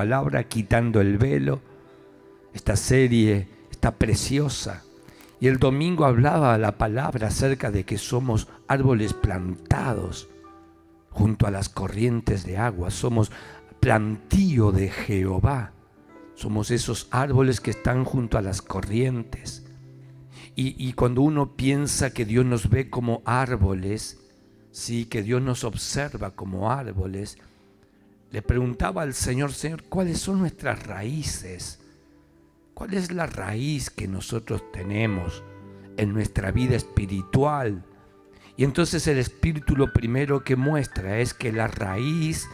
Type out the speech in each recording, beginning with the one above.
palabra, Quitando el Velo. Esta serie está preciosa. Y el domingo hablaba la palabra acerca de que somos árboles plantados junto a las corrientes de agua. Somos plantío de Jehová. Somos esos árboles que están junto a las corrientes. Y cuando uno piensa que Dios nos ve como árboles, sí, que Dios nos observa como árboles, le preguntaba al Señor, Señor, ¿cuáles son nuestras raíces? ¿Cuál es la raíz que nosotros tenemos en nuestra vida espiritual? Y entonces el Espíritu lo primero que muestra es que la raíz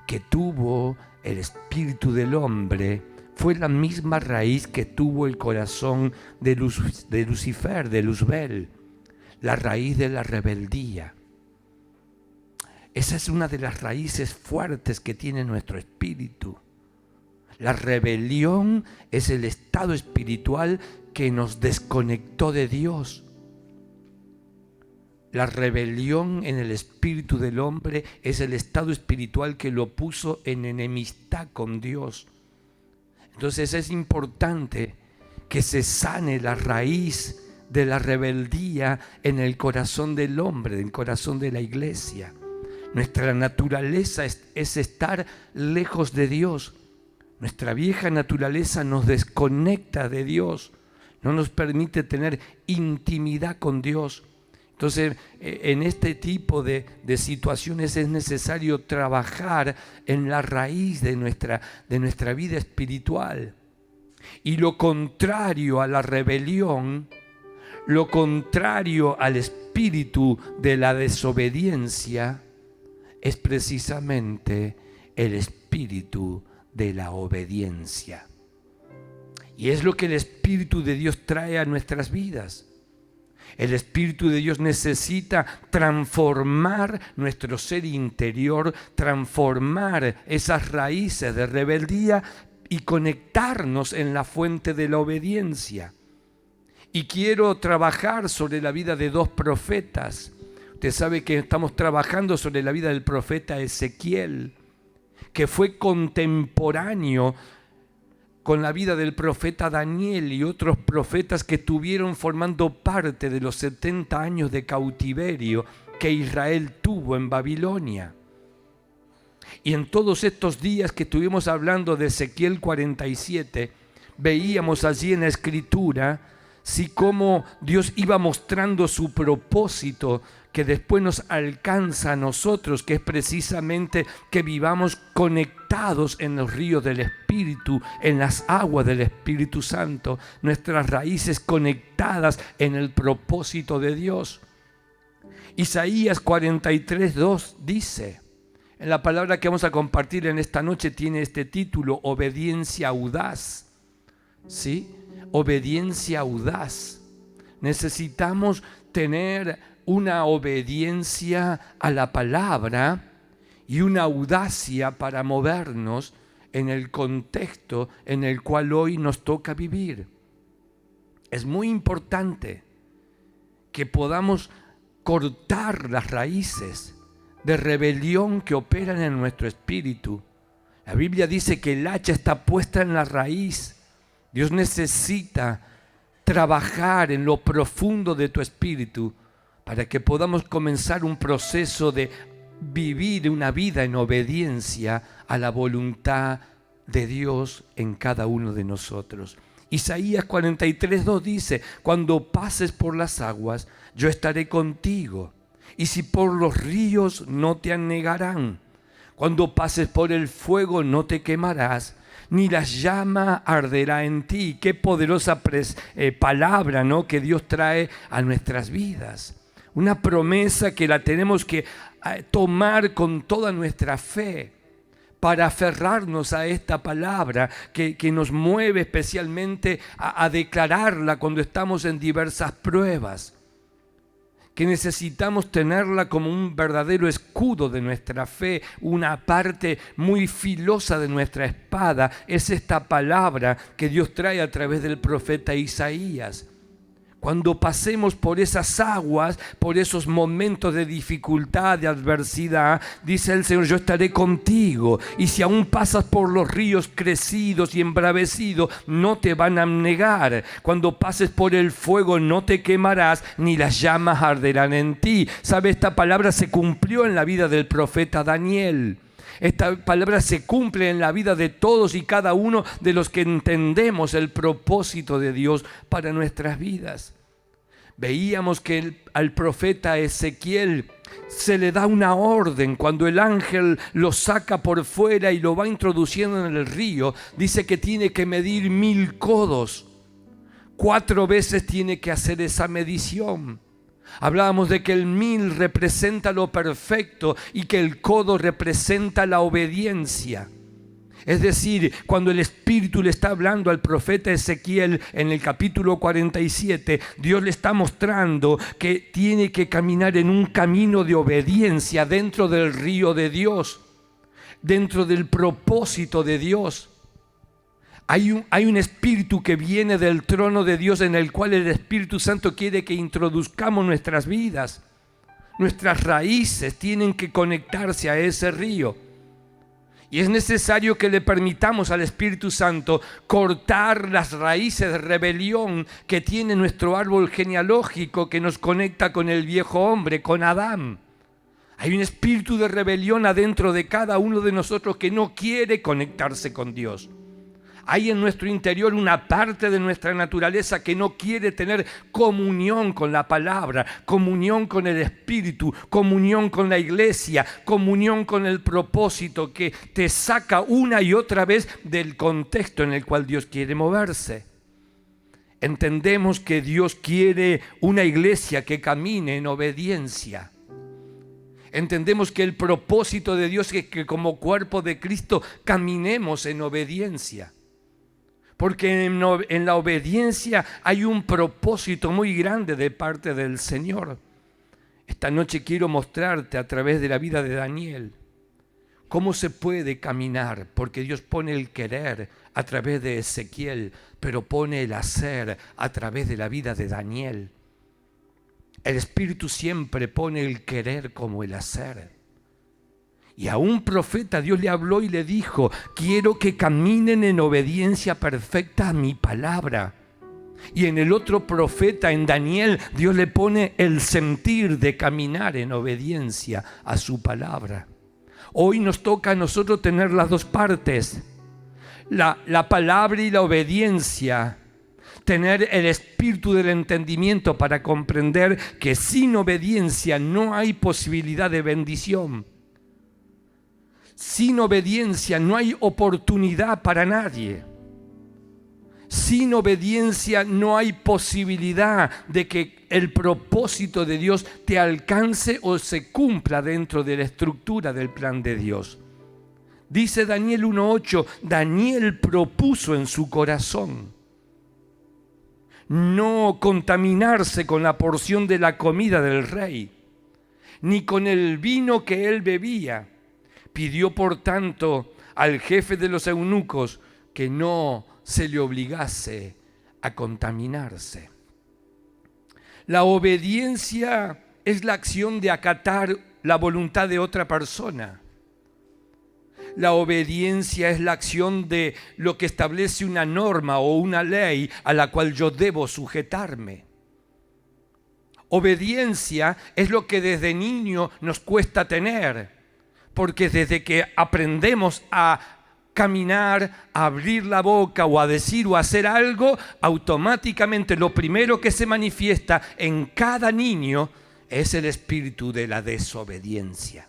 que tuvo el espíritu del hombre fue la misma raíz que tuvo el corazón de Lucifer, de Luzbel, la raíz de la rebeldía. Esa es una de las raíces fuertes que tiene nuestro espíritu. La rebelión es el estado espiritual que nos desconectó de Dios. La rebelión en el espíritu del hombre es el estado espiritual que lo puso en enemistad con Dios. Entonces es importante que se sane la raíz de la rebeldía en el corazón del hombre, en el corazón de la iglesia. Nuestra naturaleza es estar lejos de Dios. Nuestra vieja naturaleza nos desconecta de Dios, no nos permite tener intimidad con Dios. Entonces, en este tipo de situaciones es necesario trabajar en la raíz de nuestra vida espiritual. Y lo contrario a la rebelión, lo contrario al espíritu de la desobediencia, es precisamente el espíritu de la obediencia. Y es lo que el Espíritu de Dios trae a nuestras vidas. El Espíritu de Dios necesita transformar nuestro ser interior, transformar esas raíces de rebeldía y conectarnos en la fuente de la obediencia. Y quiero trabajar sobre la vida de dos profetas. Usted sabe que estamos trabajando sobre la vida del profeta Ezequiel, que fue contemporáneo con la vida del profeta Daniel y otros profetas que estuvieron formando parte de los 70 años de cautiverio que Israel tuvo en Babilonia. Y en todos estos días que estuvimos hablando de Ezequiel 47, veíamos allí en la Escritura, sí, cómo Dios iba mostrando su propósito que después nos alcanza a nosotros, que es precisamente que vivamos conectados en los ríos del Espíritu, en las aguas del Espíritu Santo, nuestras raíces conectadas en el propósito de Dios. Isaías 43:2 dice, en la palabra que vamos a compartir en esta noche tiene este título, obediencia audaz. ¿Sí? Obediencia audaz. Necesitamos tener una obediencia a la palabra y una audacia para movernos en el contexto en el cual hoy nos toca vivir. Es muy importante que podamos cortar las raíces de rebelión que operan en nuestro espíritu. La Biblia dice que el hacha está puesta en la raíz. Dios necesita trabajar en lo profundo de tu espíritu para que podamos comenzar un proceso de vivir una vida en obediencia a la voluntad de Dios en cada uno de nosotros. Isaías 43:2 dice, cuando pases por las aguas, yo estaré contigo, y si por los ríos, no te anegarán. Cuando pases por el fuego, no te quemarás, ni la llama arderá en ti. Qué poderosa palabra, ¿no?, que Dios trae a nuestras vidas. Una promesa que la tenemos que tomar con toda nuestra fe para aferrarnos a esta palabra que nos mueve especialmente a declararla cuando estamos en diversas pruebas. Que necesitamos tenerla como un verdadero escudo de nuestra fe, una parte muy filosa de nuestra espada. Es esta palabra que Dios trae a través del profeta Isaías. Cuando pasemos por esas aguas, por esos momentos de dificultad, de adversidad, dice el Señor, yo estaré contigo. Y si aún pasas por los ríos crecidos y embravecidos, no te van a negar. Cuando pases por el fuego, no te quemarás, ni las llamas arderán en ti. ¿Sabe? Esta palabra se cumplió en la vida del profeta Daniel. Esta palabra se cumple en la vida de todos y cada uno de los que entendemos el propósito de Dios para nuestras vidas. Veíamos que al profeta Ezequiel se le da una orden cuando el ángel lo saca por fuera y lo va introduciendo en el río. Dice que tiene que medir 1000 codos. 4 veces tiene que hacer esa medición. Hablábamos de que el 1000 representa lo perfecto y que el codo representa la obediencia. Es decir, cuando el Espíritu le está hablando al profeta Ezequiel en el capítulo 47, Dios le está mostrando que tiene que caminar en un camino de obediencia dentro del río de Dios, dentro del propósito de Dios. Hay un espíritu que viene del trono de Dios en el cual el Espíritu Santo quiere que introduzcamos nuestras vidas. Nuestras raíces tienen que conectarse a ese río. Y es necesario que le permitamos al Espíritu Santo cortar las raíces de rebelión que tiene nuestro árbol genealógico que nos conecta con el viejo hombre, con Adán. Hay un espíritu de rebelión adentro de cada uno de nosotros que no quiere conectarse con Dios. Hay en nuestro interior una parte de nuestra naturaleza que no quiere tener comunión con la palabra, comunión con el Espíritu, comunión con la iglesia, comunión con el propósito que te saca una y otra vez del contexto en el cual Dios quiere moverse. Entendemos que Dios quiere una iglesia que camine en obediencia. Entendemos que el propósito de Dios es que como cuerpo de Cristo caminemos en obediencia. Porque en la obediencia hay un propósito muy grande de parte del Señor. Esta noche quiero mostrarte a través de la vida de Daniel cómo se puede caminar, porque Dios pone el querer a través de Ezequiel, pero pone el hacer a través de la vida de Daniel. El Espíritu siempre pone el querer como el hacer. Y a un profeta Dios le habló y le dijo, quiero que caminen en obediencia perfecta a mi palabra. Y en el otro profeta, en Daniel, Dios le pone el sentir de caminar en obediencia a su palabra. Hoy nos toca a nosotros tener las dos partes, la palabra y la obediencia. Tener el espíritu del entendimiento para comprender que sin obediencia no hay posibilidad de bendición. Sin obediencia no hay oportunidad para nadie. Sin obediencia no hay posibilidad de que el propósito de Dios te alcance o se cumpla dentro de la estructura del plan de Dios. Dice Daniel 1:8, Daniel propuso en su corazón no contaminarse con la porción de la comida del rey, ni con el vino que él bebía. Pidió, por tanto, al jefe de los eunucos que no se le obligase a contaminarse. La obediencia es la acción de acatar la voluntad de otra persona. La obediencia es la acción de lo que establece una norma o una ley a la cual yo debo sujetarme. Obediencia es lo que desde niño nos cuesta tener. Porque desde que aprendemos a caminar, a abrir la boca o a decir o a hacer algo, automáticamente lo primero que se manifiesta en cada niño es el espíritu de la desobediencia.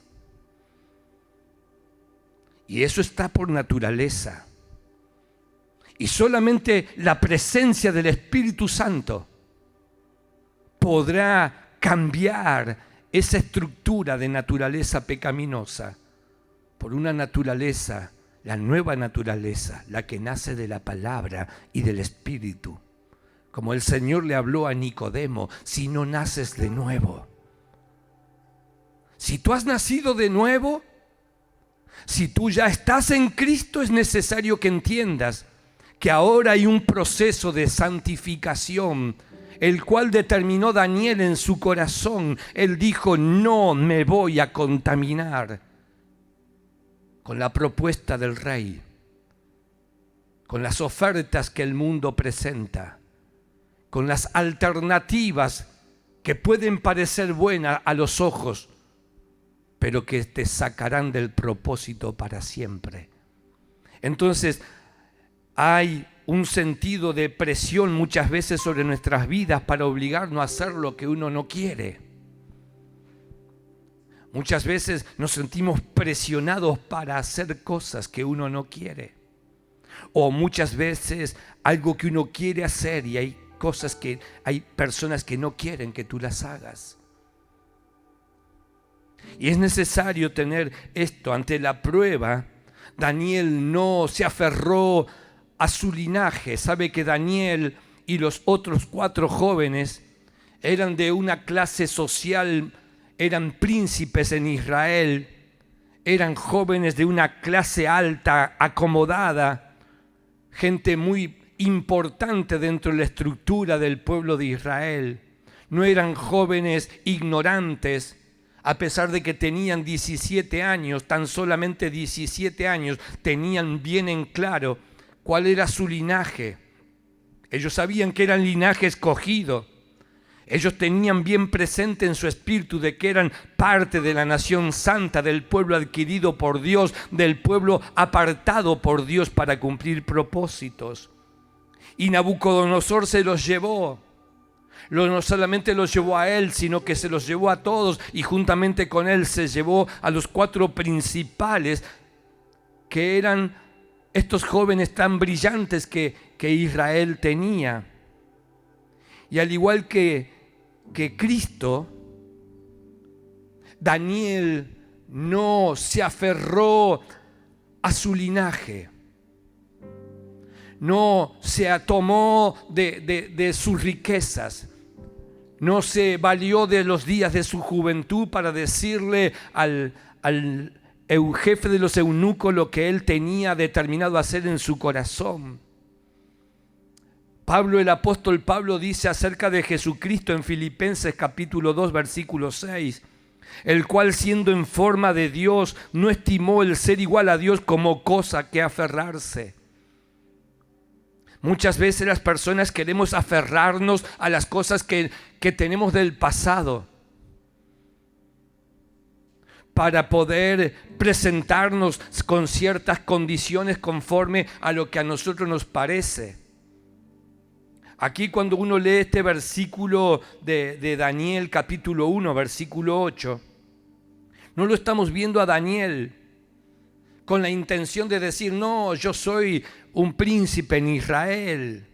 Y eso está por naturaleza. Y solamente la presencia del Espíritu Santo podrá cambiar esa estructura de naturaleza pecaminosa por una naturaleza, la nueva naturaleza, la que nace de la palabra y del Espíritu. Como el Señor le habló a Nicodemo, si no naces de nuevo. Si tú has nacido de nuevo, si tú ya estás en Cristo, es necesario que entiendas que ahora hay un proceso de santificación el cual determinó Daniel en su corazón. Él dijo: no me voy a contaminar con la propuesta del rey, con las ofertas que el mundo presenta, con las alternativas que pueden parecer buenas a los ojos, pero que te sacarán del propósito para siempre. Entonces, hay un sentido de presión muchas veces sobre nuestras vidas para obligarnos a hacer lo que uno no quiere. Muchas veces nos sentimos presionados para hacer cosas que uno no quiere. O muchas veces algo que uno quiere hacer y hay cosas que hay personas que no quieren que tú las hagas. Y es necesario tener esto ante la prueba. Daniel no se aferró a su linaje. Sabe que Daniel y los otros 4 jóvenes eran de una clase social, eran príncipes en Israel, eran jóvenes de una clase alta, acomodada, gente muy importante dentro de la estructura del pueblo de Israel. No eran jóvenes ignorantes, a pesar de que tenían 17 años, tan solamente 17 años, tenían bien en claro cuál era su linaje. Ellos sabían que eran linaje escogido. Ellos tenían bien presente en su espíritu de que eran parte de la nación santa, del pueblo adquirido por Dios, del pueblo apartado por Dios para cumplir propósitos. Y Nabucodonosor se los llevó. No solamente los llevó a él, sino que se los llevó a todos, y juntamente con él se llevó a los 4 principales, que eran estos jóvenes tan brillantes que Israel tenía. Y al igual que Cristo, Daniel no se aferró a su linaje, no se tomó de sus riquezas, no se valió de los días de su juventud para decirle al jefe de los eunucos lo que él tenía determinado a hacer en su corazón. El apóstol Pablo dice acerca de Jesucristo en Filipenses capítulo 2 versículo 6, el cual siendo en forma de Dios no estimó el ser igual a Dios como cosa que aferrarse. Muchas veces las personas queremos aferrarnos a las cosas que tenemos del pasado para poder presentarnos con ciertas condiciones conforme a lo que a nosotros nos parece. Aquí cuando uno lee este versículo de Daniel capítulo 1, versículo 8, no lo estamos viendo a Daniel con la intención de decir: no, yo soy un príncipe en Israel,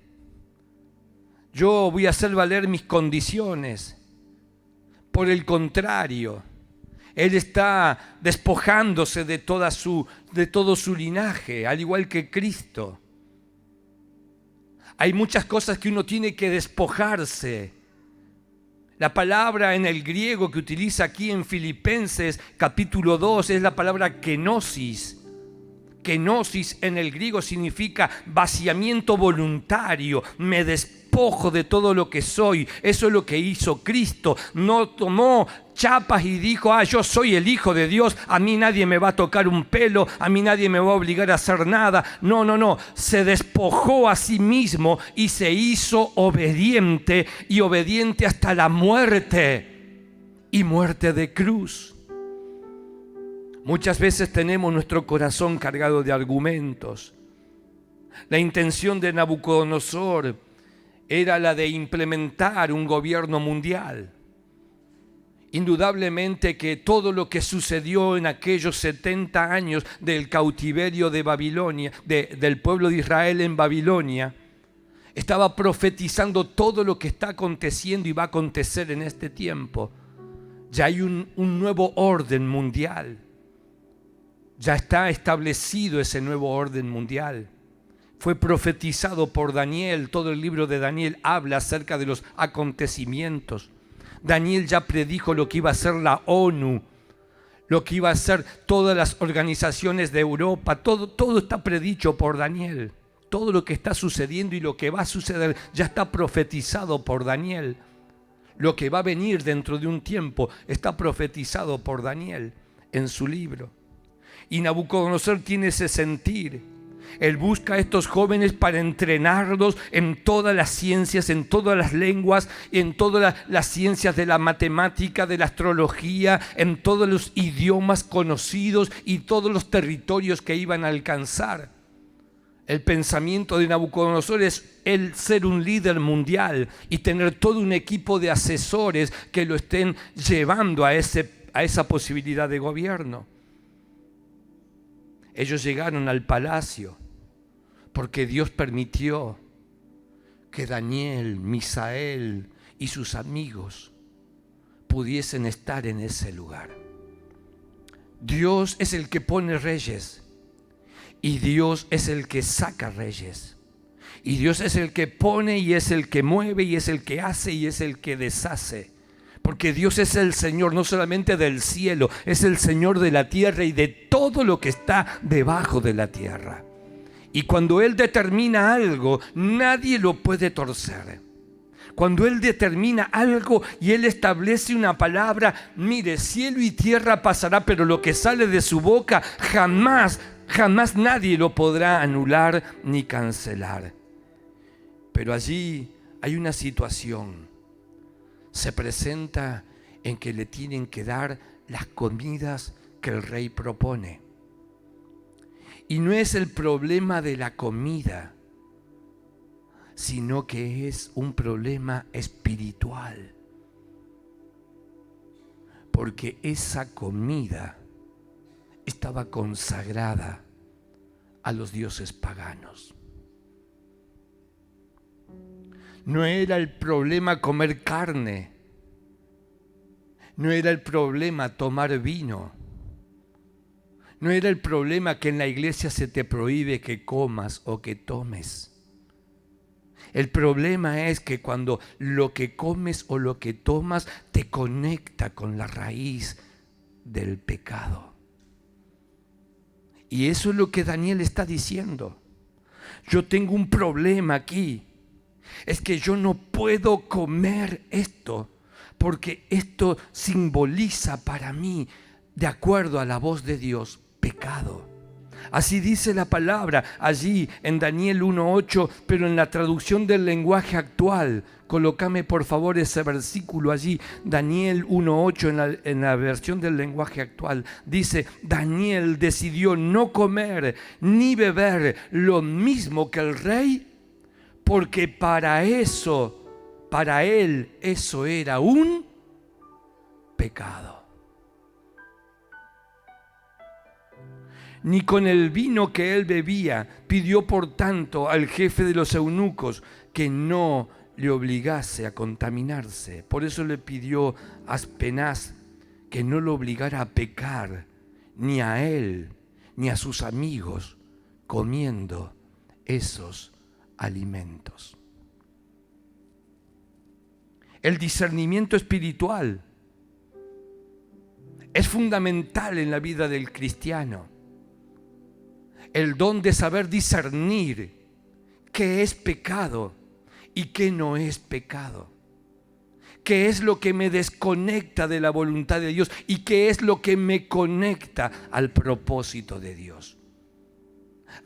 yo voy a hacer valer mis condiciones. Por el contrario, él está despojándose de todo su linaje, al igual que Cristo. Hay muchas cosas que uno tiene que despojarse. La palabra en el griego que utiliza aquí en Filipenses capítulo 2 es la palabra kenosis. Kenosis en el griego significa vaciamiento voluntario. Me despojo de todo lo que soy. Eso es lo que hizo Cristo. No tomó chapas y dijo: yo soy el Hijo de Dios, a mí nadie me va a tocar un pelo, a mí nadie me va a obligar a hacer nada. No, se despojó a sí mismo y se hizo obediente, y obediente hasta la muerte, y muerte de cruz. Muchas veces tenemos nuestro corazón cargado de argumentos. La intención de Nabucodonosor era la de implementar un gobierno mundial. Indudablemente que todo lo que sucedió en aquellos 70 años del cautiverio de Babilonia, del pueblo de Israel en Babilonia, estaba profetizando todo lo que está aconteciendo y va a acontecer en este tiempo. Ya hay un nuevo orden mundial. Ya está establecido ese nuevo orden mundial. Fue profetizado por Daniel. Todo el libro de Daniel habla acerca de los acontecimientos. Daniel ya predijo lo que iba a ser la ONU, lo que iba a ser todas las organizaciones de Europa. Todo está predicho por Daniel. Todo lo que está sucediendo y lo que va a suceder ya está profetizado por Daniel. Lo que va a venir dentro de un tiempo está profetizado por Daniel en su libro. Y Nabucodonosor tiene ese sentir. Él busca a estos jóvenes para entrenarlos en todas las ciencias, en todas las lenguas, en todas las ciencias de la matemática, de la astrología, en todos los idiomas conocidos y todos los territorios que iban a alcanzar. El pensamiento de Nabucodonosor es el ser un líder mundial y tener todo un equipo de asesores que lo estén llevando a esa posibilidad de gobierno. Ellos llegaron al palacio porque Dios permitió que Daniel, Misael y sus amigos pudiesen estar en ese lugar. Dios es el que pone reyes y Dios es el que saca reyes. Y Dios es el que pone y es el que mueve y es el que hace y es el que deshace. Porque Dios es el Señor no solamente del cielo, es el Señor de la tierra y de todo lo que está debajo de la tierra. Y cuando Él determina algo, nadie lo puede torcer. Cuando Él determina algo y Él establece una palabra, mire, cielo y tierra pasará, pero lo que sale de su boca jamás nadie lo podrá anular ni cancelar. Pero allí hay una situación. Se presenta en que le tienen que dar las comidas que el rey propone. Y no es el problema de la comida, sino que es un problema espiritual. Porque esa comida estaba consagrada a los dioses paganos. No era el problema comer carne, no era el problema tomar vino, no era el problema que en la iglesia se te prohíbe que comas o que tomes. El problema es que cuando lo que comes o lo que tomas te conecta con la raíz del pecado. Y eso es lo que Daniel está diciendo. Yo tengo un problema aquí. Es que yo no puedo comer esto, porque esto simboliza para mí, de acuerdo a la voz de Dios, pecado. Así dice la palabra allí en Daniel 1:8, pero en la traducción del lenguaje actual, colócame por favor ese versículo allí, Daniel 1:8 en la versión del lenguaje actual, dice: Daniel decidió no comer ni beber lo mismo que el rey, porque para él eso era un pecado. Ni con el vino que él bebía, pidió por tanto al jefe de los eunucos que no le obligase a contaminarse. Por eso le pidió a Aspenaz que no lo obligara a pecar, ni a él, ni a sus amigos, comiendo esos alimentos. El discernimiento espiritual es fundamental en la vida del cristiano. El don de saber discernir qué es pecado y qué no es pecado. Qué es lo que me desconecta de la voluntad de Dios y qué es lo que me conecta al propósito de Dios.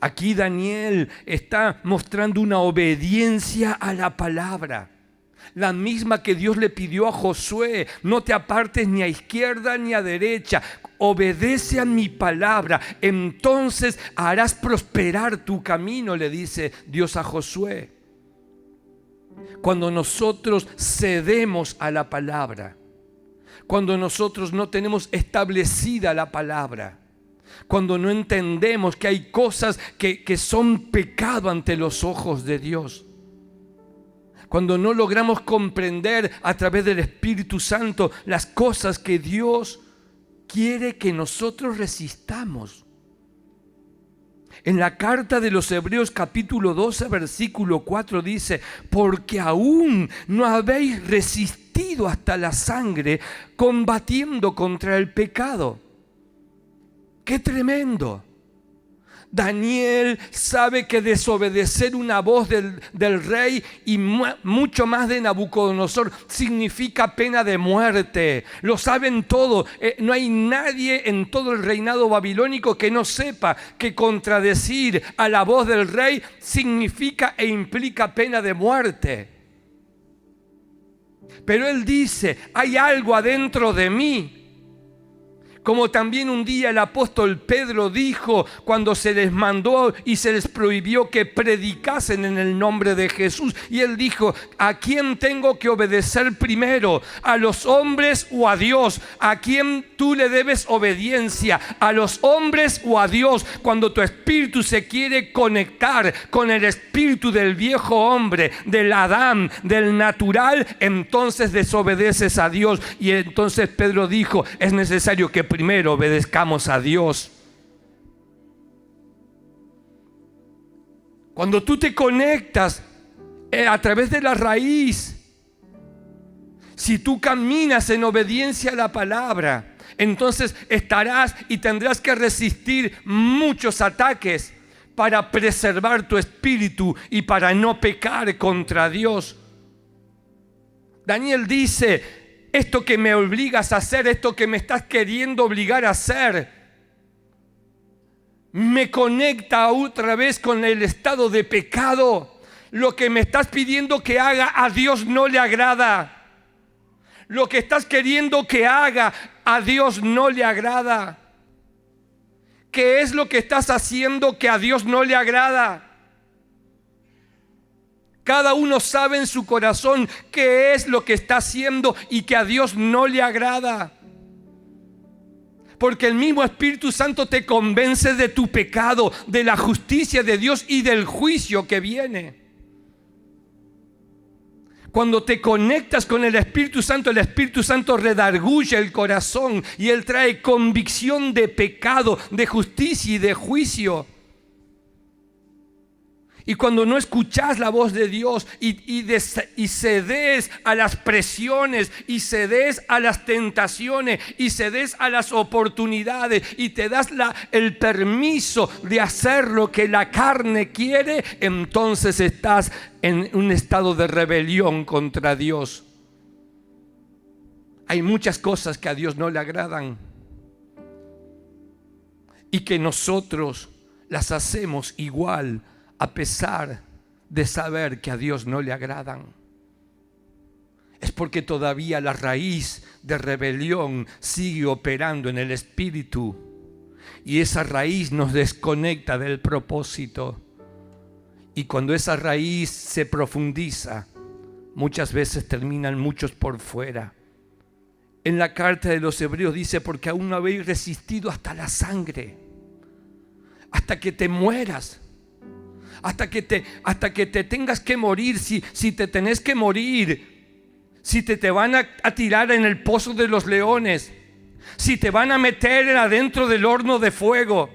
Aquí Daniel está mostrando una obediencia a la palabra, la misma que Dios le pidió a Josué: no te apartes ni a izquierda ni a derecha, obedece a mi palabra, entonces harás prosperar tu camino, le dice Dios a Josué. Cuando nosotros cedemos a la palabra, cuando nosotros no tenemos establecida la palabra, cuando no entendemos que hay cosas que son pecado ante los ojos de Dios, cuando no logramos comprender a través del Espíritu Santo las cosas que Dios quiere que nosotros resistamos. En la carta de los Hebreos capítulo 12 versículo 4 dice: porque aún no habéis resistido hasta la sangre combatiendo contra el pecado. ¡Qué tremendo! Daniel sabe que desobedecer una voz del rey y mucho más de Nabucodonosor significa pena de muerte. Lo saben todo. No hay nadie en todo el reinado babilónico que no sepa que contradecir a la voz del rey significa e implica pena de muerte. Pero él dice, hay algo adentro de mí. Como también un día el apóstol Pedro dijo cuando se les mandó y se les prohibió que predicasen en el nombre de Jesús. Y él dijo, ¿a quién tengo que obedecer primero? ¿A los hombres o a Dios? ¿A quién tú le debes obediencia? ¿A los hombres o a Dios? Cuando tu espíritu se quiere conectar con el espíritu del viejo hombre, del Adán, del natural, entonces desobedeces a Dios. Y entonces Pedro dijo, es necesario que primero obedezcamos a Dios. Cuando tú te conectas a través de la raíz, si tú caminas en obediencia a la palabra, entonces estarás y tendrás que resistir muchos ataques para preservar tu espíritu y para no pecar contra Dios. Daniel dice, esto que me obligas a hacer, esto que me estás queriendo obligar a hacer, me conecta otra vez con el estado de pecado. Lo que me estás pidiendo que haga a Dios no le agrada. Lo que estás queriendo que haga a Dios no le agrada. ¿Qué es lo que estás haciendo que a Dios no le agrada? Cada uno sabe en su corazón qué es lo que está haciendo y que a Dios no le agrada. Porque el mismo Espíritu Santo te convence de tu pecado, de la justicia de Dios y del juicio que viene. Cuando te conectas con el Espíritu Santo redarguye el corazón y Él trae convicción de pecado, de justicia y de juicio. Y cuando no escuchas la voz de Dios y cedes a las presiones y cedes a las tentaciones y cedes a las oportunidades y te das el permiso de hacer lo que la carne quiere, entonces estás en un estado de rebelión contra Dios. Hay muchas cosas que a Dios no le agradan y que nosotros las hacemos igual, a pesar de saber que a Dios no le agradan. Es porque todavía la raíz de rebelión sigue operando en el espíritu y esa raíz nos desconecta del propósito. Y cuando esa raíz se profundiza, muchas veces terminan muchos por fuera. En la carta de los Hebreos dice, porque aún no habéis resistido hasta la sangre, hasta que te mueras. Hasta que te tengas que morir, si te tenés que morir, si te van a tirar en el pozo de los leones, si te van a meter adentro del horno de fuego.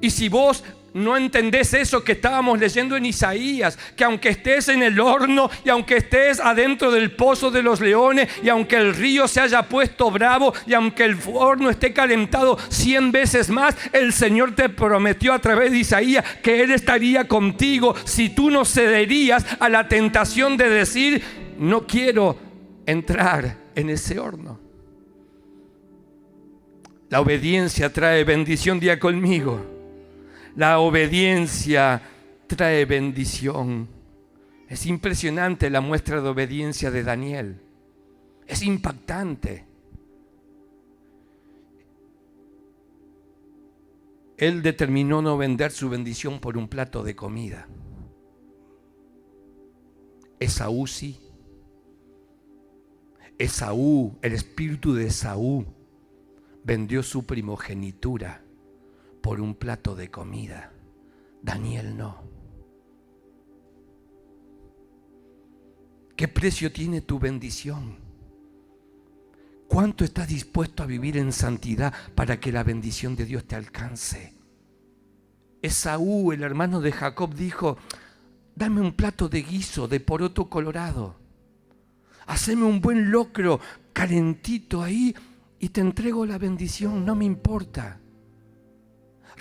Y si vos no entendés eso que estábamos leyendo en Isaías, que aunque estés en el horno y aunque estés adentro del pozo de los leones y aunque el río se haya puesto bravo y aunque el horno esté calentado 100 veces más, el Señor te prometió a través de Isaías que Él estaría contigo si tú no cederías a la tentación de decir, no quiero entrar en ese horno. La obediencia trae bendición, día conmigo. La obediencia trae bendición. Es impresionante la muestra de obediencia de Daniel. Es impactante. Él determinó no vender su bendición por un plato de comida. Esaú sí. Esaú, el espíritu de Esaú, vendió su primogenitura por un plato de comida. Daniel no. ¿Qué precio tiene tu bendición? ¿Cuánto estás dispuesto a vivir en santidad para que la bendición de Dios te alcance? Esaú, el hermano de Jacob, dijo, dame un plato de guiso de poroto colorado. Haceme un buen locro calentito ahí y te entrego la bendición, no me importa.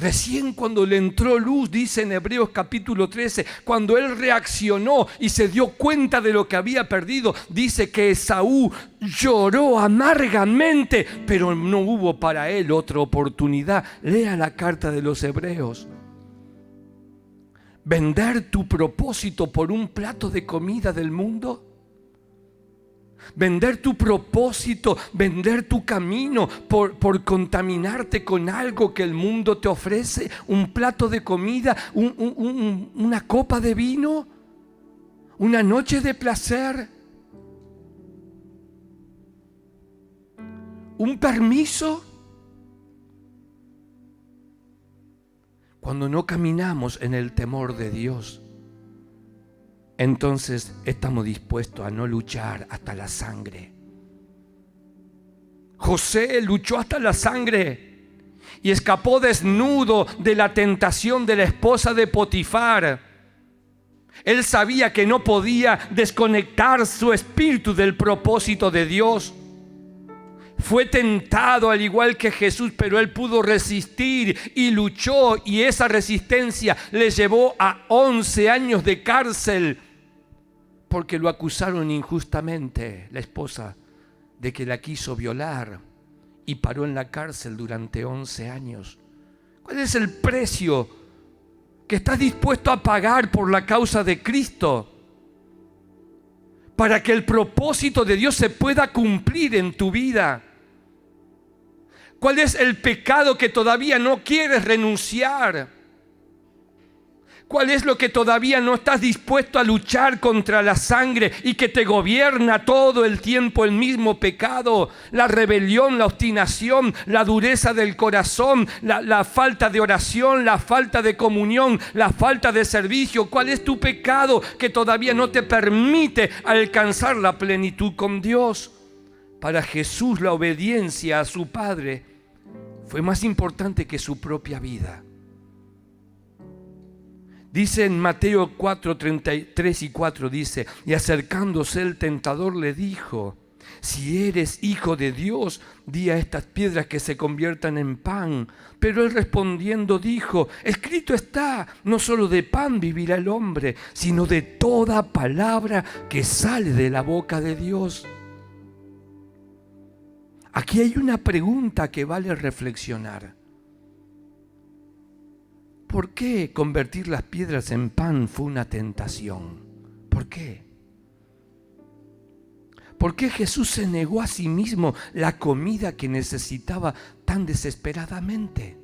Recién cuando le entró luz, dice en Hebreos capítulo 13, cuando él reaccionó y se dio cuenta de lo que había perdido, dice que Esaú lloró amargamente, pero no hubo para él otra oportunidad. Lea la carta de los Hebreos. ¿Vender tu propósito por un plato de comida del mundo? Vender tu propósito, vender tu camino por contaminarte con algo que el mundo te ofrece, un plato de comida, una copa de vino, una noche de placer, un permiso. Cuando no caminamos en el temor de Dios, entonces estamos dispuestos a no luchar hasta la sangre. José luchó hasta la sangre y escapó desnudo de la tentación de la esposa de Potifar. Él sabía que no podía desconectar su espíritu del propósito de Dios. Fue tentado al igual que Jesús, pero él pudo resistir y luchó, y esa resistencia le llevó a 11 años de cárcel. Porque lo acusaron injustamente, la esposa, de que la quiso violar, y paró en la cárcel durante 11 años. ¿Cuál es el precio que estás dispuesto a pagar por la causa de Cristo? Para que el propósito de Dios se pueda cumplir en tu vida. ¿Cuál es el pecado que todavía no quieres renunciar? ¿Cuál es lo que todavía no estás dispuesto a luchar contra la sangre y que te gobierna todo el tiempo el mismo pecado? La rebelión, la obstinación, la dureza del corazón, la falta de oración, la falta de comunión, la falta de servicio. ¿Cuál es tu pecado que todavía no te permite alcanzar la plenitud con Dios? Para Jesús la obediencia a su Padre fue más importante que su propia vida. Dice en Mateo 4, 33 y 4, dice: y acercándose el tentador le dijo: si eres hijo de Dios, di a estas piedras que se conviertan en pan. Pero él respondiendo dijo: escrito está, no solo de pan vivirá el hombre, sino de toda palabra que sale de la boca de Dios. Aquí hay una pregunta que vale reflexionar. ¿Por qué convertir las piedras en pan fue una tentación? ¿Por qué? ¿Por qué Jesús se negó a sí mismo la comida que necesitaba tan desesperadamente?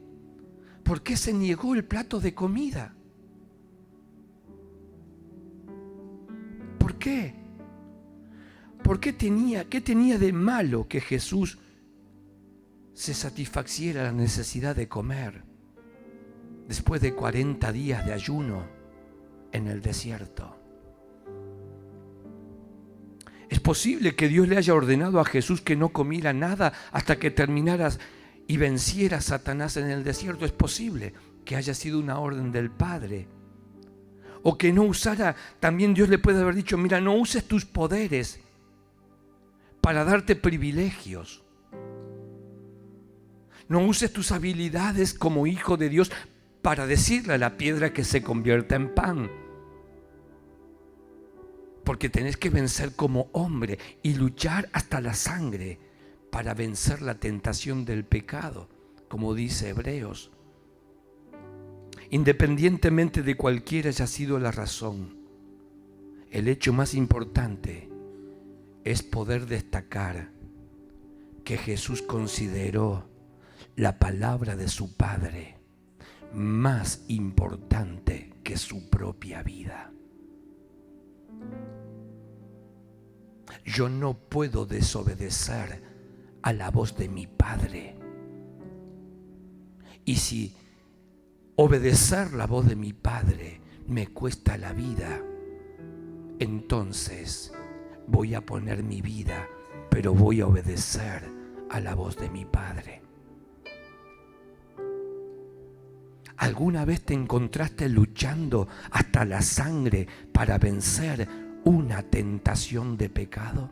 ¿Por qué se negó el plato de comida? ¿Por qué? ¿Qué tenía de malo que Jesús se satisfaciera la necesidad de comer después de 40 días de ayuno en el desierto? Es posible que Dios le haya ordenado a Jesús que no comiera nada hasta que terminaras y venciera a Satanás en el desierto. Es posible que haya sido una orden del Padre. O que no usara, también Dios le puede haber dicho: mira, no uses tus poderes para darte privilegios. No uses tus habilidades como hijo de Dios para decirle a la piedra que se convierta en pan. Porque tenés que vencer como hombre y luchar hasta la sangre para vencer la tentación del pecado, como dice Hebreos. Independientemente de cualquiera haya sido la razón, el hecho más importante es poder destacar que Jesús consideró la palabra de su Padre más importante que su propia vida. Yo no puedo desobedecer a la voz de mi Padre. Y si obedecer la voz de mi Padre me cuesta la vida, entonces voy a poner mi vida, pero voy a obedecer a la voz de mi Padre. ¿Alguna vez te encontraste luchando hasta la sangre para vencer una tentación de pecado?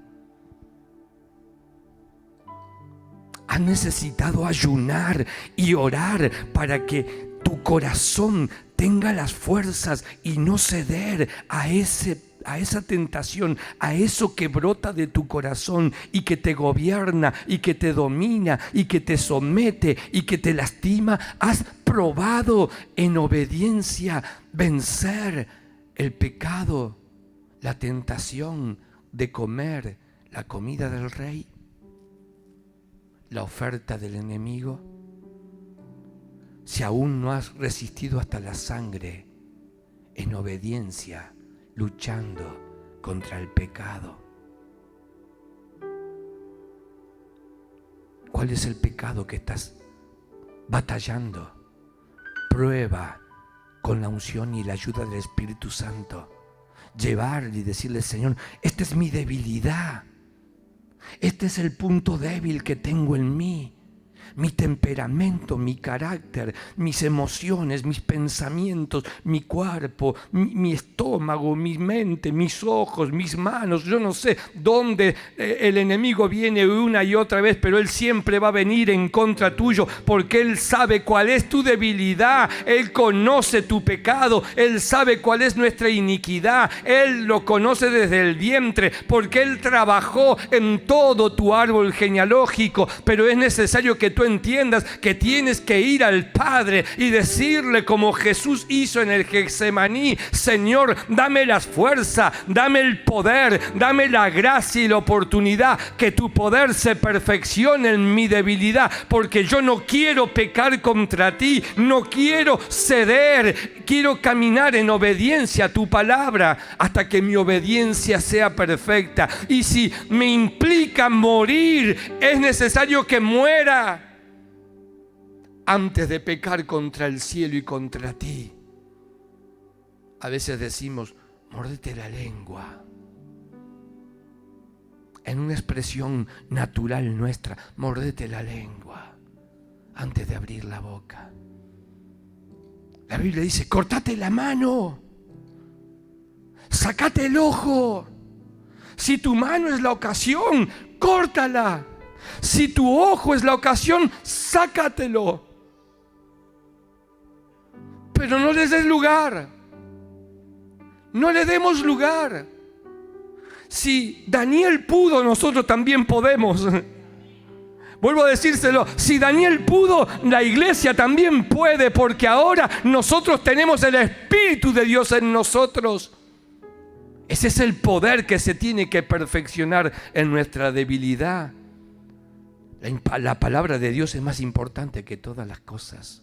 ¿Has necesitado ayunar y orar para que tu corazón tenga las fuerzas y no ceder a esa tentación, a eso que brota de tu corazón y que te gobierna y que te domina y que te somete y que te lastima. Has probado en obediencia vencer el pecado, la tentación de comer la comida del rey, la oferta del enemigo. Si aún no has resistido hasta la sangre en obediencia, luchando contra el pecado. ¿Cuál es el pecado que estás batallando? Prueba con la unción y la ayuda del Espíritu Santo. Llevarle y decirle: Señor, esta es mi debilidad. Este es el punto débil que tengo en mí. Mi temperamento, mi carácter, mis emociones, mis pensamientos, mi cuerpo, mi estómago, mi mente, mis ojos, mis manos. Yo no sé dónde el enemigo viene una y otra vez, pero él siempre va a venir en contra tuyo, porque él sabe cuál es tu debilidad. Él conoce tu pecado. Él sabe cuál es nuestra iniquidad. Él lo conoce desde el vientre, porque él trabajó en todo tu árbol genealógico. Pero es necesario que tú entiendas que tienes que ir al Padre y decirle, como Jesús hizo en el Getsemaní: Señor, dame las fuerzas, dame el poder, dame la gracia y la oportunidad, que tu poder se perfeccione en mi debilidad, porque yo no quiero pecar contra ti, no quiero ceder, quiero caminar en obediencia a tu palabra hasta que mi obediencia sea perfecta. Y si me implica morir, es necesario que muera antes de pecar contra el cielo y contra ti. A veces decimos: mórdete la lengua. En una expresión natural nuestra, mórdete la lengua antes de abrir la boca. La Biblia dice: córtate la mano, sácate el ojo. Si tu mano es la ocasión, córtala. Si tu ojo es la ocasión, sácatelo. Pero no les des lugar. No le demos lugar. Si Daniel pudo, nosotros también podemos. Vuelvo a decírselo: si Daniel pudo, la iglesia también puede, porque ahora nosotros tenemos el Espíritu de Dios en nosotros. Ese es el poder que se tiene que perfeccionar en nuestra debilidad. La palabra de Dios es más importante que todas las cosas.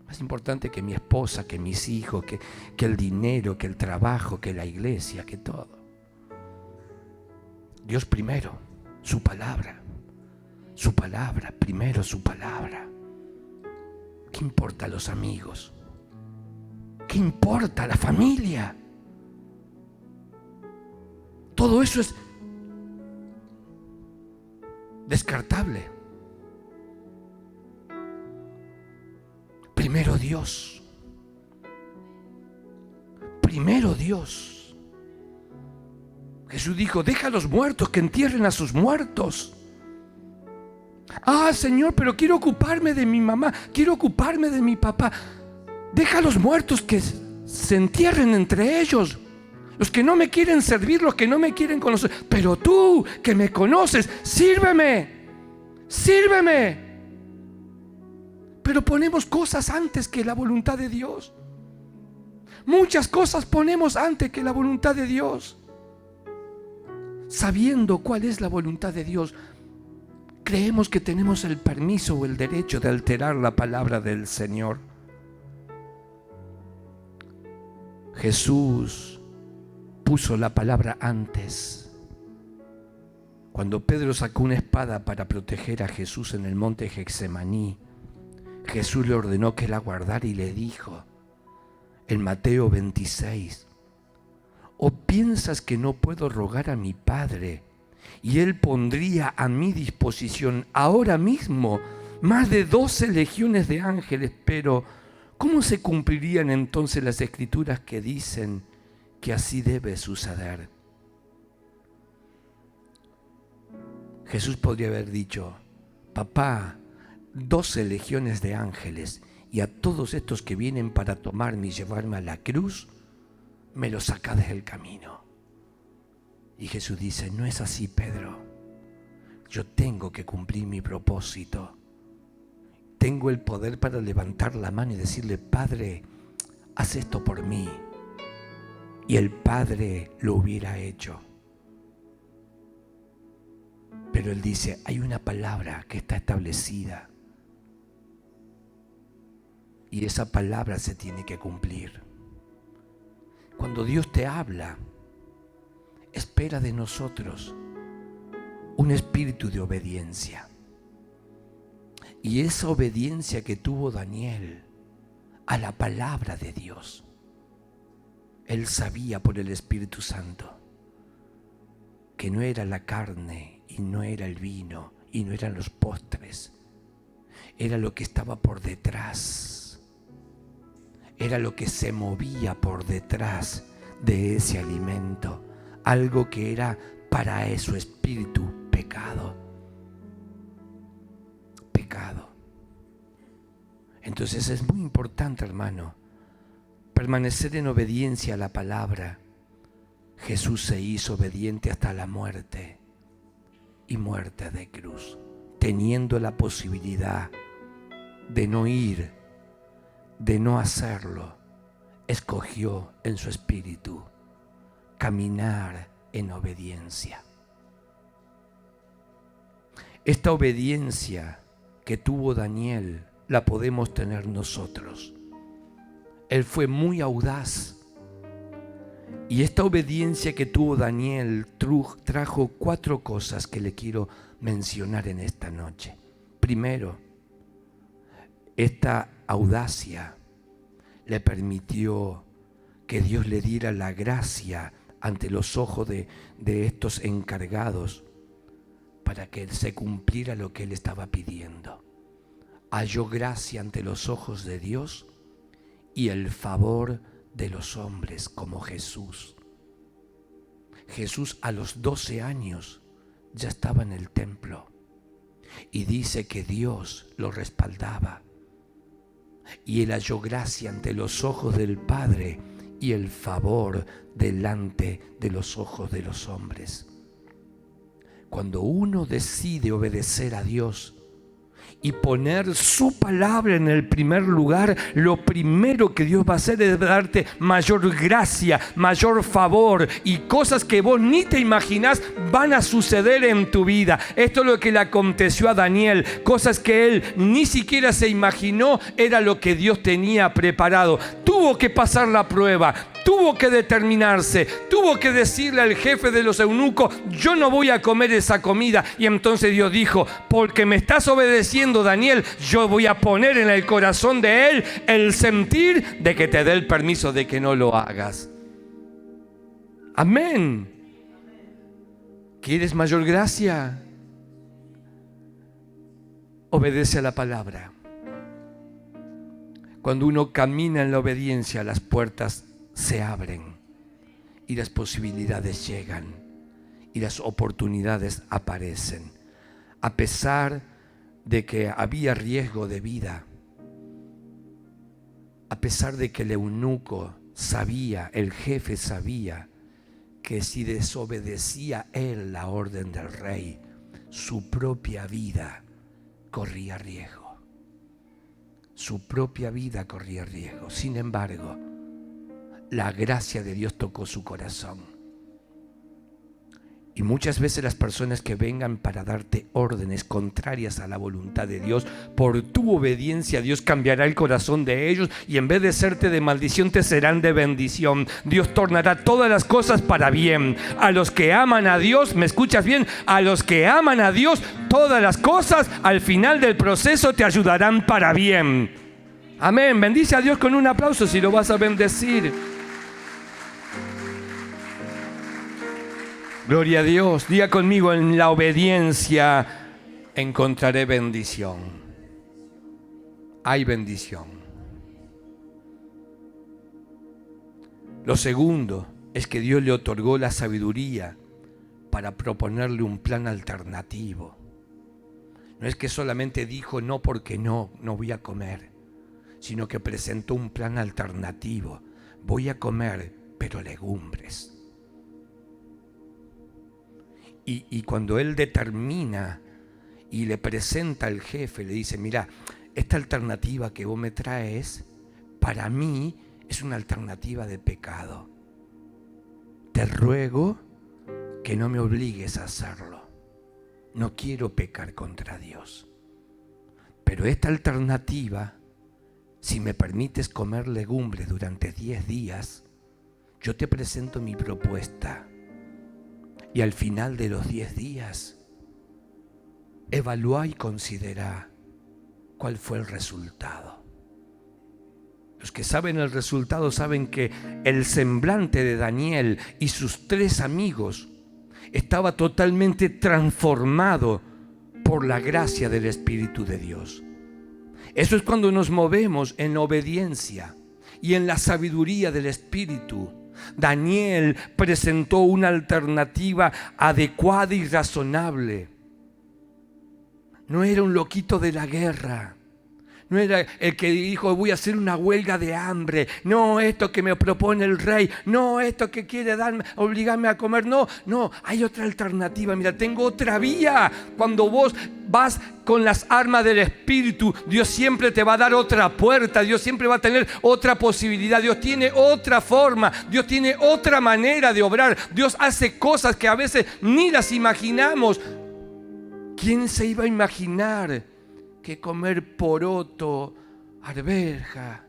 Más importante que mi esposa, que mis hijos, que el dinero, que el trabajo, que la iglesia, que todo. Dios primero, su palabra. Su palabra, primero su palabra. ¿Qué importa los amigos? ¿Qué importa la familia? Todo eso es descartable. Primero Dios. Primero Dios. Jesús dijo: deja a los muertos que entierren a sus muertos. Ah, Señor, pero quiero ocuparme de mi mamá, quiero ocuparme de mi papá. Deja a los muertos que se entierren entre ellos. Los que no me quieren servir, los que no me quieren conocer. Pero tú, que me conoces, sírveme. Sírveme. Pero ponemos cosas antes que la voluntad de Dios. Muchas cosas ponemos antes que la voluntad de Dios. Sabiendo cuál es la voluntad de Dios, creemos que tenemos el permiso o el derecho de alterar la palabra del Señor. Jesús puso la palabra antes. Cuando Pedro sacó una espada para proteger a Jesús en el monte Getsemaní, Jesús le ordenó que la guardara y le dijo en Mateo 26: ¿o piensas que no puedo rogar a mi Padre y Él pondría a mi disposición ahora mismo más de 12 legiones de ángeles? Pero ¿cómo se cumplirían entonces las escrituras que dicen que así debe suceder? Jesús podría haber dicho: papá, 12 legiones de ángeles y a todos estos que vienen para tomarme y llevarme a la cruz, me los sacás del camino. Y Jesús dice, no es así, Pedro. Yo tengo que cumplir mi propósito. Tengo el poder para levantar la mano y decirle, Padre, haz esto por mí. Y el Padre lo hubiera hecho. Pero Él dice, hay una palabra que está establecida. Y esa palabra se tiene que cumplir. Cuando Dios te habla, espera de nosotros un espíritu de obediencia. Y esa obediencia que tuvo Daniel a la palabra de Dios, él sabía por el Espíritu Santo que no era la carne y no era el vino y no eran los postres, era lo que estaba por detrás, era lo que se movía por detrás de ese alimento, algo que era para su espíritu pecado. Entonces es muy importante, hermano, permanecer en obediencia a la palabra. Jesús se hizo obediente hasta la muerte y muerte de cruz, teniendo la posibilidad de no ir, de no hacerlo. Escogió en su espíritu caminar en obediencia. Esta obediencia que tuvo Daniel la podemos tener nosotros. Él fue muy audaz. Y esta obediencia que tuvo Daniel trajo 4 cosas que le quiero mencionar en esta noche. Primero, esta audacia le permitió que Dios le diera la gracia ante los ojos de estos encargados para que se cumpliera lo que él estaba pidiendo. Halló gracia ante los ojos de Dios y el favor de los hombres, como Jesús. Jesús a los 12 años ya estaba en el templo y dice que Dios lo respaldaba y él halló gracia ante los ojos del Padre y el favor delante de los ojos de los hombres. Cuando uno decide obedecer a Dios y poner su palabra en el primer lugar, lo primero que Dios va a hacer es darte mayor gracia, mayor favor, y cosas que vos ni te imaginás van a suceder en tu vida. Esto es lo que le aconteció a Daniel, cosas que él ni siquiera se imaginó era lo que Dios tenía preparado. Tuvo que pasar la prueba, tuvo que determinarse, tuvo que decirle al jefe de los eunucos, yo no voy a comer esa comida. Y entonces Dios dijo, porque me estás obedeciendo, Daniel, yo voy a poner en el corazón de él el sentir de que te dé el permiso de que no lo hagas. Amén. ¿Quieres mayor gracia? Obedece a la palabra. Cuando uno camina en la obediencia, las puertas se abren y las posibilidades llegan y las oportunidades aparecen. A pesar de que había riesgo de vida, a pesar de que el eunuco sabía, el jefe sabía que si desobedecía él la orden del rey, su propia vida corría riesgo. Su propia vida corría riesgo. Sin embargo, la gracia de Dios tocó su corazón. Y muchas veces las personas que vengan para darte órdenes contrarias a la voluntad de Dios, por tu obediencia Dios cambiará el corazón de ellos y en vez de serte de maldición te serán de bendición. Dios tornará todas las cosas para bien. A los que aman a Dios, ¿me escuchas bien? A los que aman a Dios, todas las cosas al final del proceso te ayudarán para bien. Amén. Bendice a Dios con un aplauso si lo vas a bendecir. Gloria a Dios. Diga conmigo, en la obediencia encontraré bendición. Hay bendición. Lo segundo es que Dios le otorgó la sabiduría para proponerle un plan alternativo. No es que solamente dijo no porque no voy a comer, sino que presentó un plan alternativo. Voy a comer, pero legumbres. Y cuando él determina y le presenta al jefe, le dice, mira, esta alternativa que vos me traes, para mí es una alternativa de pecado. Te ruego que no me obligues a hacerlo. No quiero pecar contra Dios. Pero esta alternativa, si me permites comer legumbres durante 10 días, yo te presento mi propuesta. Y al final de los 10 días, evalúa y considera cuál fue el resultado. Los que saben el resultado saben que el semblante de Daniel y sus 3 amigos estaba totalmente transformado por la gracia del Espíritu de Dios. Eso es cuando nos movemos en obediencia y en la sabiduría del Espíritu. Daniel presentó una alternativa adecuada y razonable. No era un loquito de la guerra. No era el que dijo, voy a hacer una huelga de hambre. No, esto que me propone el rey. No, esto que quiere darme, obligarme a comer. No, hay otra alternativa. Mira, tengo otra vía. Cuando vos vas con las armas del Espíritu, Dios siempre te va a dar otra puerta. Dios siempre va a tener otra posibilidad. Dios tiene otra forma. Dios tiene otra manera de obrar. Dios hace cosas que a veces ni las imaginamos. ¿Quién se iba a imaginar que comer poroto, arveja,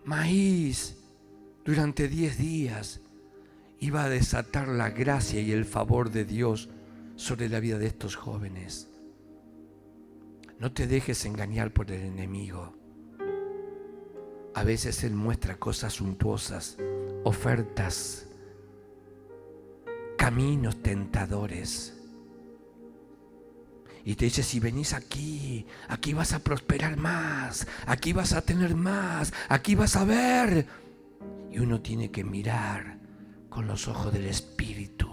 maíz durante 10 días iba a desatar la gracia y el favor de Dios sobre la vida de estos jóvenes? No te dejes engañar por el enemigo. A veces él muestra cosas suntuosas, ofertas, caminos tentadores. Y te dice, si venís aquí vas a prosperar más, aquí vas a tener más, aquí vas a ver. Y uno tiene que mirar con los ojos del Espíritu.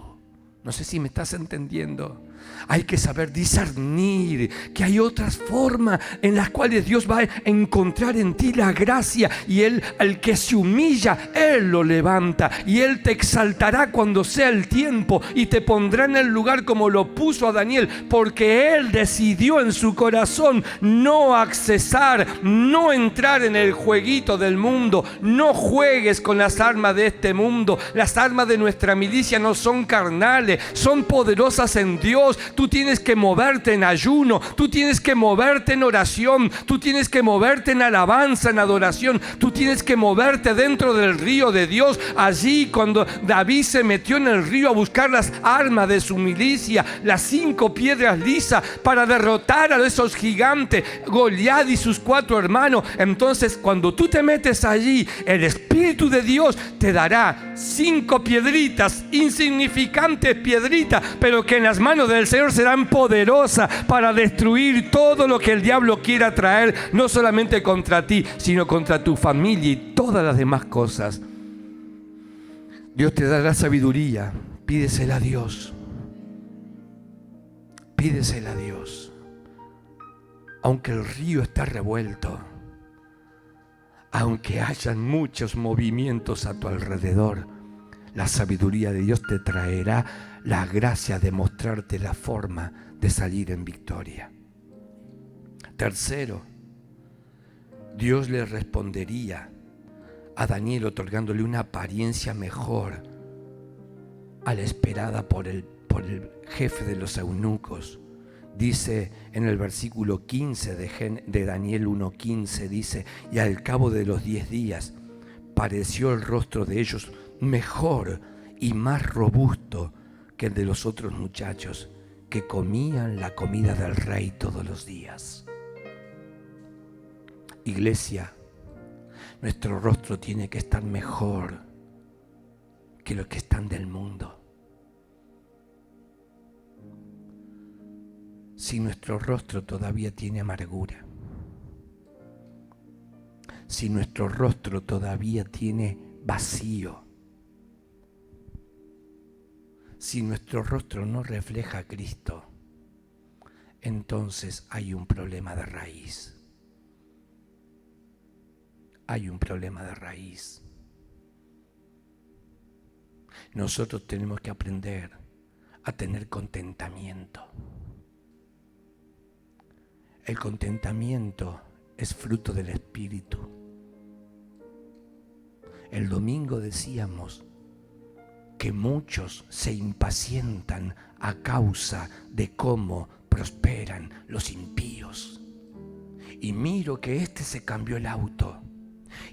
No sé si me estás entendiendo. Hay que saber discernir que hay otras formas en las cuales Dios va a encontrar en ti la gracia. Y Él, al que se humilla, Él lo levanta. Y Él te exaltará cuando sea el tiempo. Y te pondrá en el lugar como lo puso a Daniel. Porque Él decidió en su corazón no accesar, no entrar en el jueguito del mundo. No juegues con las armas de este mundo. Las armas de nuestra milicia no son carnales, son poderosas en Dios. Tú tienes que moverte en ayuno, tú tienes que moverte en oración, tú tienes que moverte en alabanza, en adoración, tú tienes que moverte dentro del río de Dios. Allí cuando David se metió en el río a buscar las armas de su milicia, las 5 piedras lisas para derrotar a esos gigantes, Goliat y sus 4 hermanos. Entonces cuando tú te metes allí, el Espíritu de Dios te dará 5 piedritas, insignificantes piedritas, pero que en las manos del Señor serán poderosas para destruir todo lo que el diablo quiera traer, no solamente contra ti, sino contra tu familia y todas las demás cosas. Dios te dará sabiduría, pídesela a Dios. Pídesela a Dios. Aunque el río está revuelto, aunque hayan muchos movimientos a tu alrededor, la sabiduría de Dios te traerá la gracia de mostrarte la forma de salir en victoria. Tercero, Dios le respondería a Daniel otorgándole una apariencia mejor a la esperada por el jefe de los eunucos. Dice en el versículo 15 de Daniel 1:15, dice, y al cabo de los 10 días pareció el rostro de ellos mejor y más robusto que el de los otros muchachos que comían la comida del rey todos los días. Iglesia, nuestro rostro tiene que estar mejor que los que están del mundo. Si nuestro rostro todavía tiene amargura, si nuestro rostro todavía tiene vacío, si nuestro rostro no refleja a Cristo, entonces hay un problema de raíz. hay un problema de raíz. Nosotros tenemos que aprender a tener contentamiento. El contentamiento es fruto del Espíritu. El domingo decíamos que muchos se impacientan a causa de cómo prosperan los impíos. Y miro que este se cambió el auto,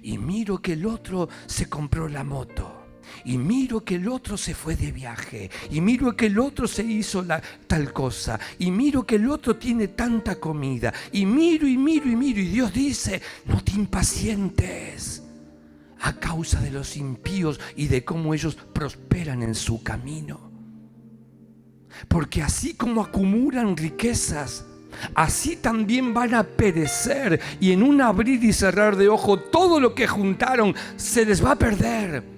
y miro que el otro se compró la moto, y miro que el otro se fue de viaje, y miro que el otro se hizo tal cosa, y miro que el otro tiene tanta comida, y miro, y Dios dice: no te impacientes a causa de los impíos y de cómo ellos prosperan en su camino. Porque así como acumulan riquezas, así también van a perecer, y en un abrir y cerrar de ojo todo lo que juntaron se les va a perder.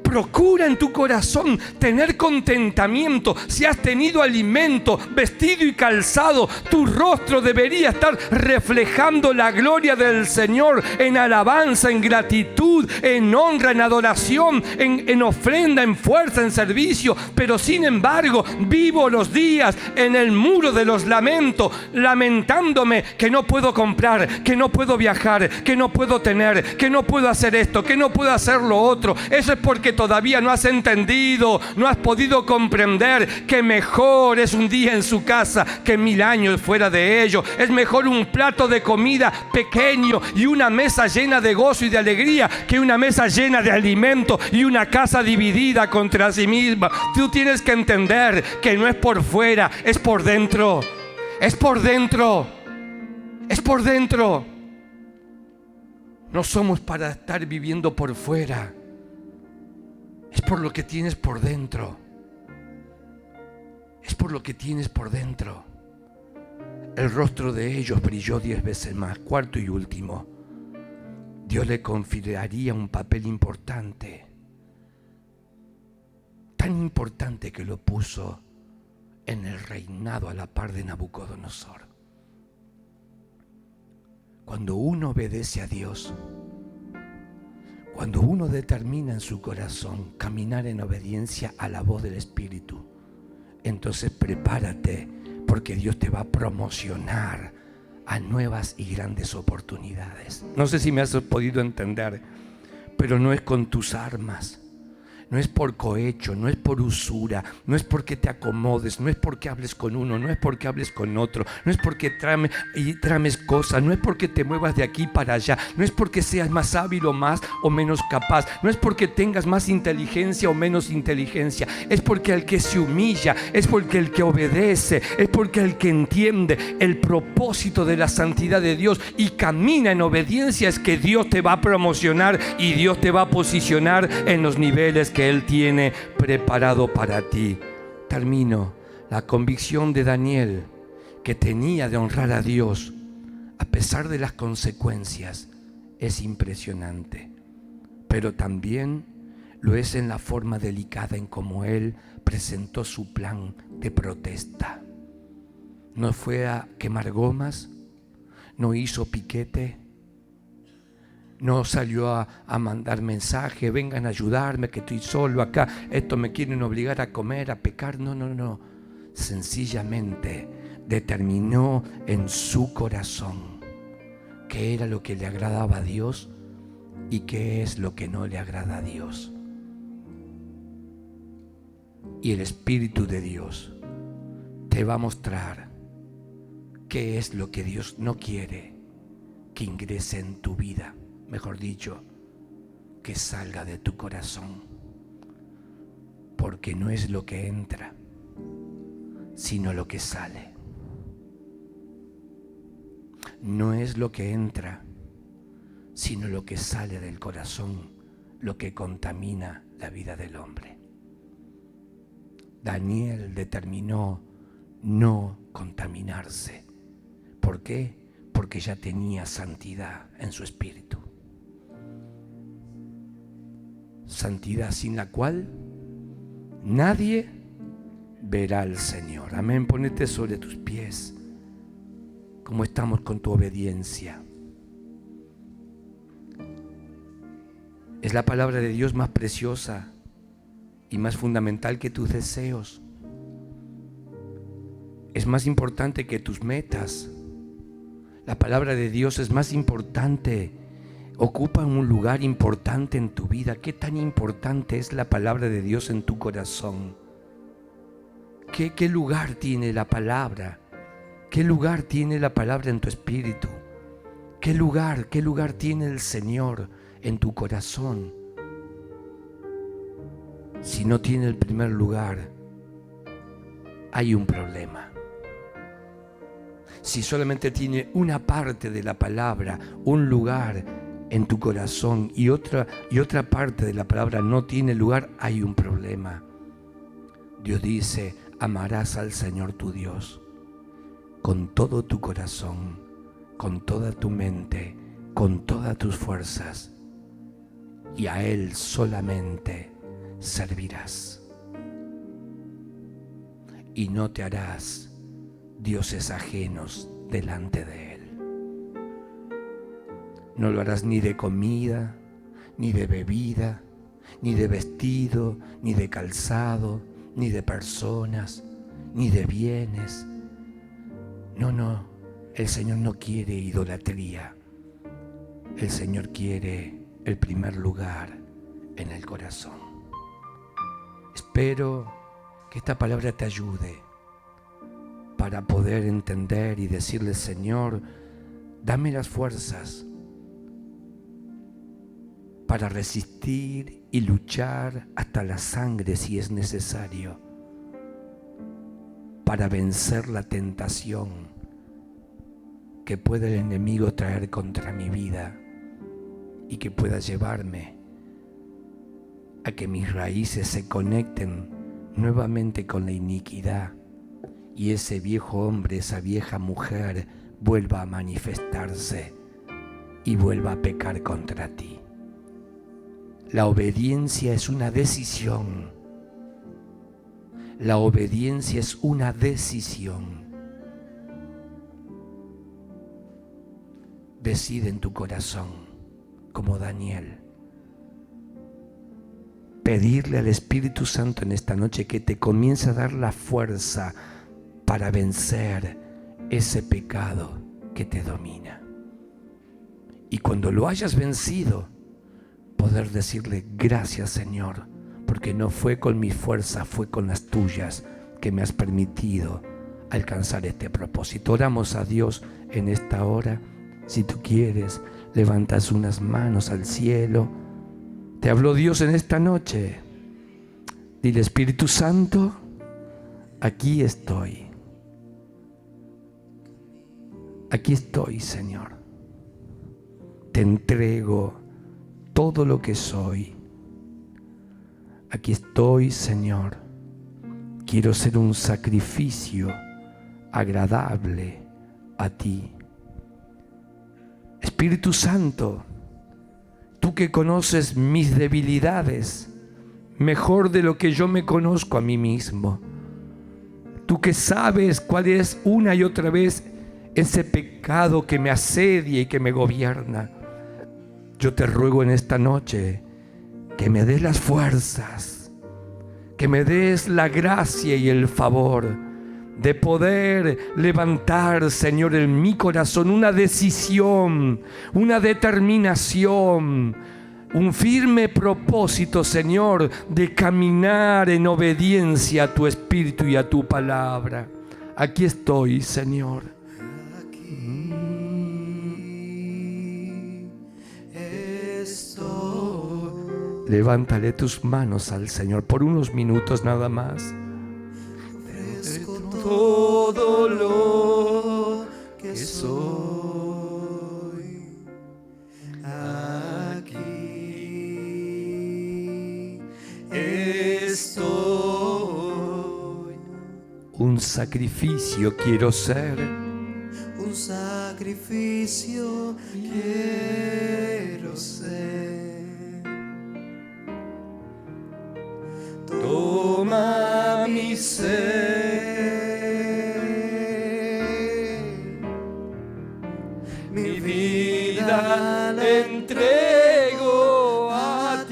Procura en tu corazón tener contentamiento. Si has tenido alimento, vestido y calzado, tu rostro debería estar reflejando la gloria del Señor en alabanza, en gratitud, en honra, en adoración, en ofrenda, en fuerza, en servicio. Pero sin embargo, vivo los días en el muro de los lamentos, lamentándome que no puedo comprar, que no puedo viajar, que no puedo tener, que no puedo hacer esto, que no puedo hacer lo otro. Eso es porque todavía no has entendido, no has podido comprender que mejor es un día en su casa que 1000 años fuera de ello. Es mejor un plato de comida pequeño y una mesa llena de gozo y de alegría que una mesa llena de alimento y una casa dividida contra sí misma. Tú tienes que entender que no es por fuera, es por dentro. Es por dentro. Es por dentro. No somos para estar viviendo por fuera. Es por lo que tienes por dentro. Es por lo que tienes por dentro. El rostro de ellos brilló 10 veces más. Cuarto y último, Dios le confiaría un papel importante. Tan importante que lo puso en el reinado a la par de Nabucodonosor. Cuando uno obedece a Dios, cuando uno determina en su corazón caminar en obediencia a la voz del Espíritu, entonces prepárate, porque Dios te va a promocionar a nuevas y grandes oportunidades. No sé si me has podido entender, pero no es con tus armas. No es por cohecho, no es por usura, no es porque te acomodes, no es porque hables con uno, no es porque hables con otro, no es porque trames cosas, no es porque te muevas de aquí para allá, no es porque seas más hábil o más o menos capaz, no es porque tengas más inteligencia o menos inteligencia, es porque el que se humilla, es porque el que obedece, es porque el que entiende el propósito de la santidad de Dios y camina en obediencia, es que Dios te va a promocionar y Dios te va a posicionar en los niveles que Él tiene preparado para ti. Termino. La convicción de Daniel, que tenía de honrar a Dios a pesar de las consecuencias, es impresionante, pero también lo es en la forma delicada en cómo él presentó su plan de protesta. No fue a quemar gomas, no hizo piquete, no salió a mandar mensaje: vengan a ayudarme que estoy solo acá, esto me quieren obligar a comer, a pecar. No. Sencillamente determinó en su corazón qué era lo que le agradaba a Dios y qué es lo que no le agrada a Dios. Y el Espíritu de Dios te va a mostrar qué es lo que Dios no quiere que ingrese en tu vida. Mejor dicho, que salga de tu corazón, porque no es lo que entra, sino lo que sale. No es lo que entra, sino lo que sale del corazón, lo que contamina la vida del hombre. Daniel determinó no contaminarse. ¿Por qué? Porque ya tenía santidad en su espíritu. Santidad sin la cual nadie verá al Señor. Amén. Ponete sobre tus pies. ¿Cómo estamos con tu obediencia? Es la palabra de Dios más preciosa y más fundamental que tus deseos. Es más importante que tus metas. La palabra de Dios es más importante, ocupa un lugar importante en tu vida. ¿Qué tan importante es la palabra de Dios en tu corazón? ¿Qué lugar tiene la palabra? ¿Qué lugar tiene la palabra en tu espíritu? ¿Qué lugar tiene el Señor en tu corazón? Si no tiene el primer lugar, hay un problema. Si solamente tiene una parte de la palabra, un lugar en tu corazón y otra parte de la palabra no tiene lugar, hay un problema. Dios dice: amarás al Señor tu Dios con todo tu corazón, con toda tu mente, con todas tus fuerzas, y a Él solamente servirás. Y no te harás dioses ajenos delante de Él. No lo harás ni de comida, ni de bebida, ni de vestido, ni de calzado, ni de personas, ni de bienes. No, el Señor no quiere idolatría. El Señor quiere el primer lugar en el corazón. Espero que esta palabra te ayude para poder entender y decirle: Señor, dame las fuerzas para resistir y luchar hasta la sangre si es necesario, para vencer la tentación que puede el enemigo traer contra mi vida y que pueda llevarme a que mis raíces se conecten nuevamente con la iniquidad y ese viejo hombre, esa vieja mujer vuelva a manifestarse y vuelva a pecar contra ti. La obediencia es una decisión. La obediencia es una decisión. Decide en tu corazón, como Daniel, pedirle al Espíritu Santo en esta noche que te comience a dar la fuerza para vencer ese pecado que te domina. Y cuando lo hayas vencido, poder decirle: gracias, Señor, porque no fue con mi fuerza, fue con las tuyas que me has permitido alcanzar este propósito. Oramos a Dios en esta hora. Si tú quieres, levantas unas manos al cielo. Te habló Dios en esta noche. Dile: Espíritu Santo, aquí estoy. Aquí estoy, Señor. Te entrego todo lo que soy. Aquí estoy, Señor. Quiero ser un sacrificio agradable a ti. Espíritu Santo, tú que conoces mis debilidades mejor de lo que yo me conozco a mí mismo, tú que sabes cuál es una y otra vez ese pecado que me asedia y que me gobierna, yo te ruego en esta noche que me des las fuerzas, que me des la gracia y el favor de poder levantar, Señor, en mi corazón una decisión, una determinación, un firme propósito, Señor, de caminar en obediencia a tu Espíritu y a tu palabra. Aquí estoy, Señor. Aquí estoy. Levántale tus manos al Señor por unos minutos nada más. Ofrezco todo lo que soy. Aquí estoy. Un sacrificio quiero ser. Un sacrificio quiero ser. Toma mi ser, mi vida la entrego a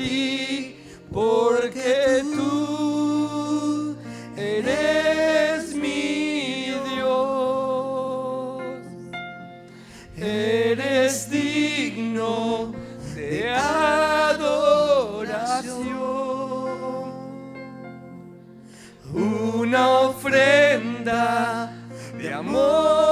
ofrenda de amor.